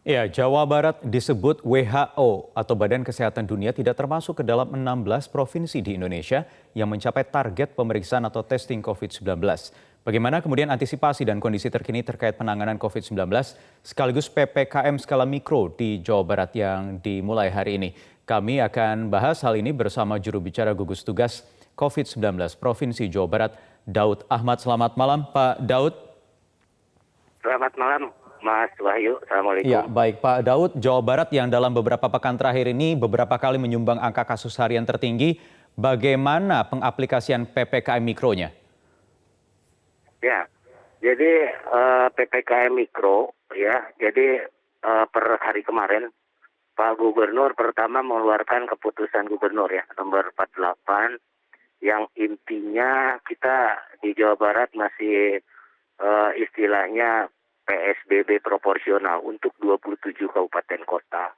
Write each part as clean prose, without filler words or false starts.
Ya, Jawa Barat disebut WHO atau Badan Kesehatan Dunia tidak termasuk ke dalam 16 provinsi di Indonesia yang mencapai target pemeriksaan atau testing COVID-19. Bagaimana kemudian antisipasi dan kondisi terkini terkait penanganan COVID-19 sekaligus PPKM skala mikro di Jawa Barat yang dimulai hari ini. Kami akan bahas hal ini bersama juru bicara gugus tugas COVID-19 Provinsi Jawa Barat, Daud Ahmad. Selamat malam, Pak Daud. Selamat malam, Mas Wahyu. Assalamualaikum. Ya, baik Pak Daud, Jawa Barat yang dalam beberapa pekan terakhir ini beberapa kali menyumbang angka kasus harian tertinggi. Bagaimana pengaplikasian PPKM Mikronya? Ya, jadi PPKM Mikro, ya, jadi per hari kemarin Pak Gubernur pertama mengeluarkan keputusan Gubernur ya nomor 48 yang intinya kita di Jawa Barat masih istilahnya PSBB proporsional untuk 27 kabupaten kota.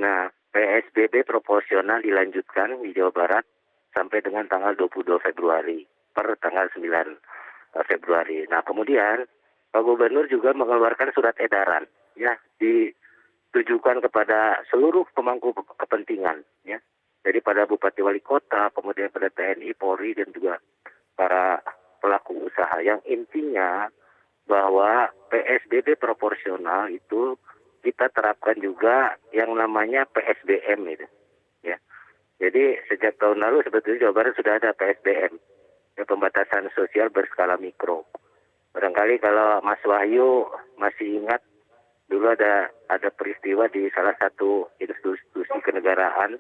Nah, PSBB proporsional dilanjutkan di Jawa Barat sampai dengan tanggal 22 Februari per tanggal 9 Februari. Nah, kemudian Pak Gubernur juga mengeluarkan surat edaran ya ditujukan kepada seluruh pemangku kepentingan ya. Jadi pada Bupati Wali Kota, kemudian pada TNI, Polri dan juga para pelaku usaha yang intinya bahwa PSBB proporsional itu kita terapkan juga yang namanya PSBM itu ya. Jadi sejak tahun lalu sebetulnya Jawa Barat sudah ada PSBM ya, pembatasan sosial berskala mikro. Barangkali kalau Mas Wahyu masih ingat dulu ada peristiwa di salah satu institusi kenegaraan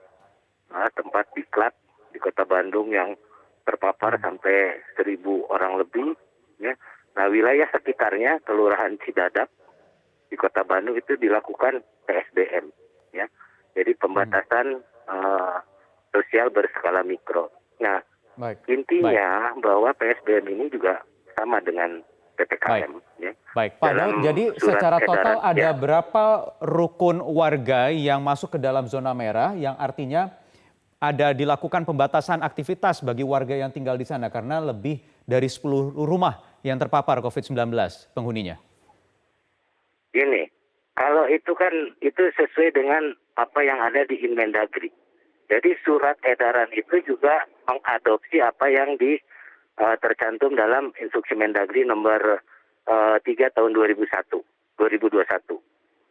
tempat diklat di Kota Bandung yang terpapar sampai 1.000 orang lebih ya. Nah, wilayah sekitarnya Kelurahan Cidadap di Kota Bandung itu dilakukan PSBM ya. Jadi pembatasan sosial berskala mikro. Nah, intinya bahwa PSBM ini juga sama dengan PPKM ya. Baik, Pak Daud, jadi secara total ada berapa rukun warga yang masuk ke dalam zona merah yang artinya ada dilakukan pembatasan aktivitas bagi warga yang tinggal di sana karena lebih dari 10 rumah yang terpapar COVID-19 penghuninya? Gini, kalau itu kan itu sesuai dengan apa yang ada di Inmendagri. Jadi surat edaran itu juga mengadopsi apa yang tercantum dalam Instruksi Mendagri nomor 3 tahun 2021.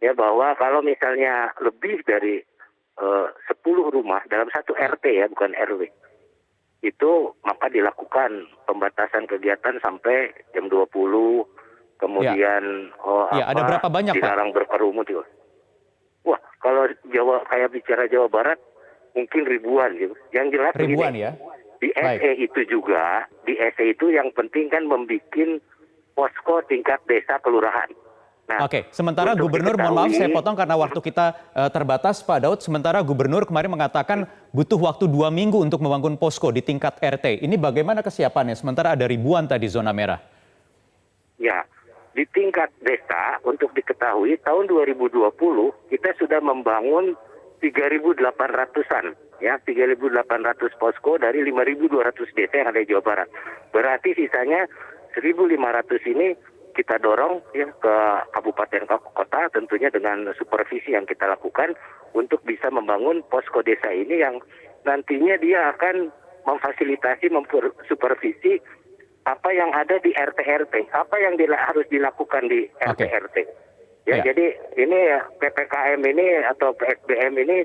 Ya, bahwa kalau misalnya lebih dari 10 rumah dalam satu RT ya, bukan RW. Itu maka dilakukan pembatasan kegiatan sampai jam 20, kemudian ada berapa banyak, dilarang berkerumun. Wah, kalau kayak bicara Jawa Barat mungkin ribuan gitu. Yang jelas ribuan ini, ya. Di SE itu juga, di SE itu yang penting kan membuat posko tingkat desa kelurahan. Nah, oke, sementara Gubernur, mohon maaf saya potong karena waktu kita terbatas Pak Daud, sementara Gubernur kemarin mengatakan butuh waktu 2 minggu untuk membangun posko di tingkat RT. Ini bagaimana kesiapannya sementara ada ribuan tadi zona merah? Ya, di tingkat desa untuk diketahui tahun 2020 kita sudah membangun 3.800-an ya, 3.800 posko dari 5.200 desa yang ada di Jawa Barat. Berarti sisanya 1.500 ini kita dorong ya ke kabupaten kota tentunya dengan supervisi yang kita lakukan untuk bisa membangun posko desa ini yang nantinya dia akan memfasilitasi, supervisi apa yang ada di RT-RT, apa yang harus dilakukan di RT-RT. Ya, jadi ini PPKM ini atau PSBM ini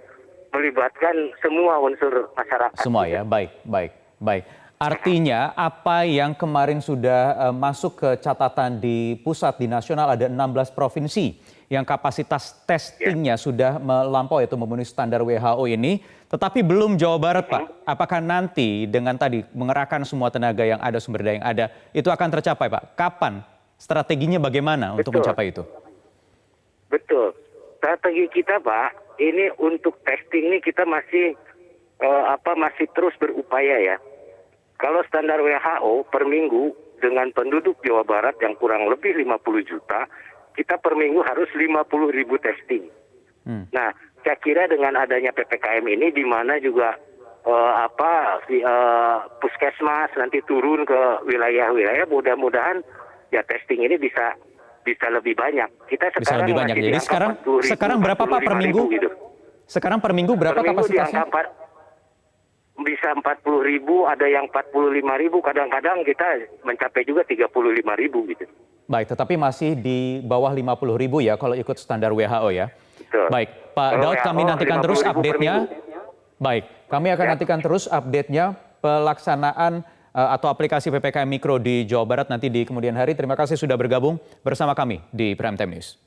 melibatkan semua unsur masyarakat. Semua ya, baik. Artinya apa yang kemarin sudah masuk ke catatan di pusat, di nasional ada 16 provinsi yang kapasitas testingnya sudah melampaui atau memenuhi standar WHO ini. Tetapi belum Jawa Barat, Pak. Apakah nanti dengan tadi mengerahkan semua tenaga yang ada, sumber daya yang ada, itu akan tercapai, Pak? Kapan? Strateginya bagaimana untuk mencapai itu? Betul. Strategi kita, Pak, ini untuk testing ini kita masih terus berupaya ya. Kalau standar WHO per minggu dengan penduduk Jawa Barat yang kurang lebih 50 juta, kita per minggu harus 50.000 testing. Nah, saya kira dengan adanya PPKM ini di mana juga puskesmas nanti turun ke wilayah-wilayah, mudah-mudahan ya testing ini bisa bisa lebih banyak. Kita Bisa sekarang lebih banyak. masih di Jadi angka sekarang 40.000, sekarang berapa Pak per 45.000 minggu? gitu. Sekarang per minggu berapa Per minggu di kapasitasnya? angka bisa 40.000, ada yang 45.000, kadang-kadang kita mencapai juga 35.000 gitu. Baik, tetapi masih di bawah 50.000 ya kalau ikut standar WHO ya. Betul. Baik, Pak Kalau Daud, kami WHO nantikan terus 50.000 per update-nya. minggu. Baik, kami akan Ya. nantikan terus update-nya pelaksanaan atau aplikasi PPKM Mikro di Jawa Barat nanti di kemudian hari. Terima kasih sudah bergabung bersama kami di Prime Time News.